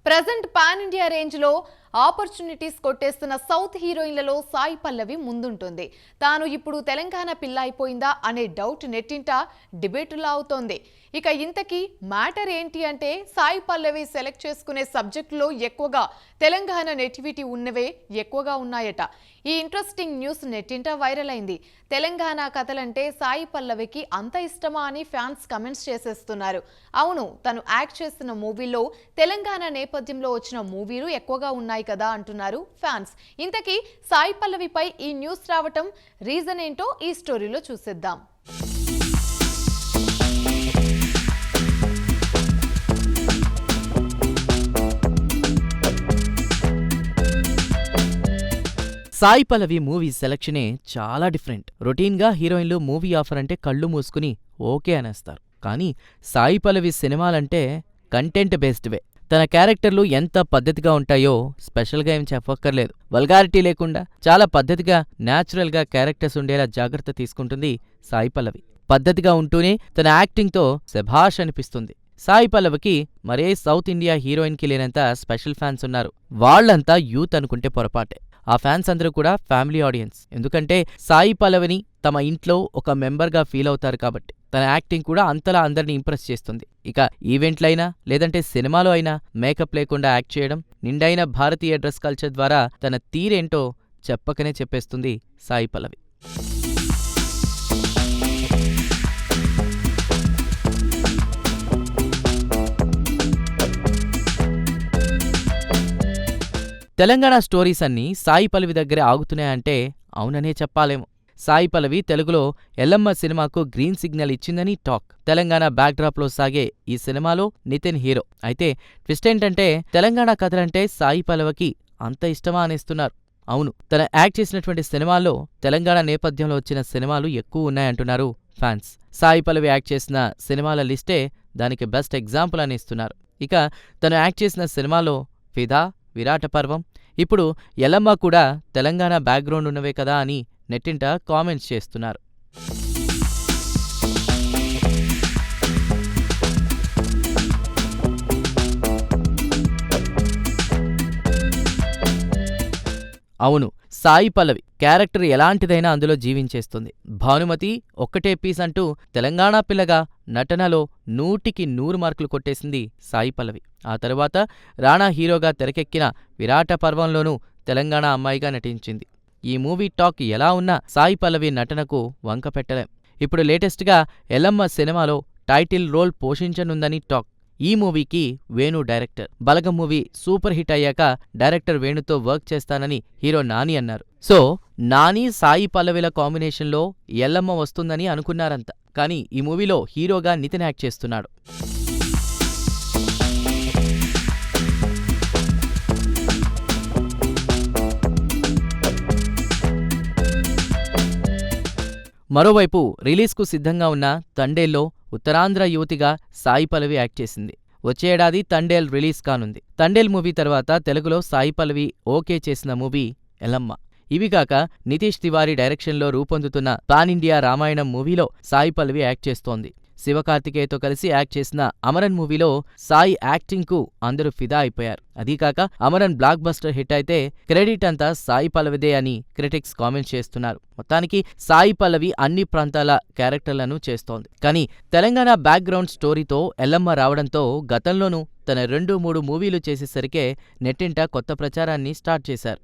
Present pan India range లో opportunities కొట్టేస్తున్న south హీరోయిన్లలో Sai Pallavi ముందుంటుంది. తాను ఇప్పుడు తెలంగాణ పిల్ల అయిపోయిందా అనే డౌట్ నెట్టింట డిబేటులా అవుతోంది. ఇక ఇంతకీ మ్యాటర్ ఏంటి అంటే సాయి పల్లవి సెలెక్ట్ చేసుకునే సబ్జెక్టులో ఎక్కువగా తెలంగాణ నెటివిటీ ఉన్నవే ఎక్కువగా ఉన్నాయట. ఈ ఇంట్రెస్టింగ్ న్యూస్ నెట్టింట వైరల్ అయింది. తెలంగాణ కథలంటే సాయి పల్లవికి అంత ఇష్టమా అని ఫ్యాన్స్ కమెంట్స్ చేసేస్తున్నారు. అవును, తను యాక్ట్ చేస్తున్న మూవీలో తెలంగాణ నేపథ్యంలో వచ్చిన మూవీలు ఎక్కువగా ఉన్నాయి కదా అంటున్నారు ఫ్యాన్స్. ఇంతకీ సాయి పల్లవిపై ఈ న్యూస్ రావటం రీజన్ ఏంటో ఈ స్టోరీలో చూసేద్దాం. సాయి పల్లవి మూవీ సెలక్షనే చాలా డిఫరెంట్. రొటీన్గా హీరోయిన్లు మూవీ ఆఫర్ అంటే కళ్ళు మూసుకుని ఓకే అనేస్తారు. కానీ సాయి పల్లవి సినిమాలంటే కంటెంట్ బేస్డ్వే. తన క్యారెక్టర్లు ఎంత పద్ధతిగా ఉంటాయో స్పెషల్గా ఏం చెప్పక్కర్లేదు. వల్గారిటీ లేకుండా చాలా పద్ధతిగా న్యాచురల్గా క్యారెక్టర్స్ ఉండేలా జాగ్రత్త తీసుకుంటుంది సాయి పల్లవి. పద్ధతిగా ఉంటూనే తన యాక్టింగ్తో శభాష్ అనిపిస్తుంది. సాయి పల్లవికి మరే సౌత్ ఇండియా హీరోయిన్కి లేనంత స్పెషల్ ఫ్యాన్స్ ఉన్నారు. వాళ్లంతా యూత్ అనుకుంటే పొరపాటే. ఆ ఫ్యాన్స్ అందరూ కూడా ఫ్యామిలీ ఆడియన్స్. ఎందుకంటే సాయి పల్లవిని తమ ఇంట్లో ఒక మెంబర్గా ఫీల్ అవుతారు కాబట్టి. తన యాక్టింగ్ కూడా అంతలా అందరినీ ఇంప్రెస్ చేస్తుంది. ఇక ఈవెంట్లైనా లేదంటే సినిమాలో అయినా మేకప్ లేకుండా యాక్ట్ చేయడం, నిండైన భారతీయ డ్రెస్ కల్చర్ ద్వారా తన తీరేంటో చెప్పకనే చెప్పేస్తుంది సాయి పల్లవి. తెలంగాణ స్టోరీస్ అన్నీ సాయి పల్లవి దగ్గరే ఆగుతున్నాయంటే అవుననే చెప్పాలేమో. సాయి పల్లవి తెలుగులో ఎల్లమ్మ సినిమాకు గ్రీన్ సిగ్నల్ ఇచ్చిందని టాక్. తెలంగాణ బ్యాక్డ్రాప్లో సాగే ఈ సినిమాలో నితిన్ హీరో. అయితే ట్విస్ట్ ఏంటంటే తెలంగాణ కథలంటే సాయి పల్లవికి అంత ఇష్టమా అనేస్తున్నారు. అవును, తన యాక్ట్ చేసినటువంటి సినిమాల్లో తెలంగాణ నేపథ్యంలో వచ్చిన సినిమాలు ఎక్కువ ఉన్నాయంటున్నారు ఫ్యాన్స్. సాయి పల్లవి యాక్ట్ చేసిన సినిమాల లిస్టే దానికి బెస్ట్ ఎగ్జాంపుల్ అని ఇస్తున్నారు. ఇక తను యాక్ట్ చేసిన సినిమాలో ఫిదా, విరాట పర్వం, ఇప్పుడు ఎల్లమ్మ కూడా తెలంగాణ బ్యాక్గ్రౌండ్ ఉన్నవే కదా అని నెట్టింట కామెంట్స్ చేస్తున్నారు. అవును, సాయి పల్లవి క్యారెక్టర్ ఎలాంటిదైనా అందులో జీవించేస్తుంది. భానుమతి ఒక్కటే పీస్ అంటూ తెలంగాణ పిల్లగా నటనలో 100కి 100 మార్కులు కొట్టేసింది సాయి పల్లవి. ఆ తరువాత రాణా హీరోగా తెరకెక్కిన విరాట పర్వంలోనూ తెలంగాణ అమ్మాయిగా నటించింది. ఈ మూవీ టాక్ ఎలా ఉన్నా సాయి పల్లవి నటనకు వంక పెట్టలేం. ఇప్పుడు లేటెస్ట్గా ఎల్లమ్మ సినిమాలో టైటిల్ రోల్ పోషించనుందని టాక్. ఈ మూవీకి వేణు డైరెక్టర్. బలగం మూవీ సూపర్ హిట్ అయ్యాక డైరెక్టర్ వేణుతో వర్క్ చేస్తానని హీరో నాని అన్నారు. సో నాని సాయి పల్లవిల కాంబినేషన్లో ఎల్లమ్మ వస్తుందని అనుకున్నారంతా. కానీ ఈ మూవీలో హీరోగా నితిన్ యాక్ట్ చేస్తున్నాడు. మరోవైపు రిలీజ్కు సిద్ధంగా ఉన్న తండేల్లో ఉత్తరాంధ్ర యువతిగా సాయి పల్లవి యాక్ట్ చేసింది. వచ్చే ఏడాది తండేల్ రిలీజ్ కానుంది. తండేల్ మూవీ తర్వాత తెలుగులో సాయి పల్లవి ఓకే చేసిన మూవీ ఎల్లమ్మ. ఇవి కాక నితీష్ తివారీ డైరెక్షన్లో రూపొందుతున్న పాన్ ఇండియా రామాయణం మూవీలో సాయి పల్లవి యాక్ట్ చేస్తోంది. శివకార్తికేయతో కలిసి యాక్ట్ చేసిన అమరన్ మూవీలో సాయి యాక్టింగ్కు అందరూ ఫిదా అయిపోయారు. అదీకాక అమరన్ బ్లాక్ బస్టర్ హిట్ అయితే క్రెడిట్ అంతా సాయి పల్లవిదే అని క్రిటిక్స్ కామెంట్ చేస్తున్నారు. మొత్తానికి సాయి పల్లవి అన్ని ప్రాంతాల క్యారెక్టర్లను చేస్తోంది. కానీ తెలంగాణ బ్యాక్గ్రౌండ్ స్టోరీతో ఎల్లమ్మ రావడంతో గతంలోనూ తన 2-3 మూవీలు చేసేసరికే నెట్టింట కొత్త ప్రచారాన్ని స్టార్ట్ చేశారు.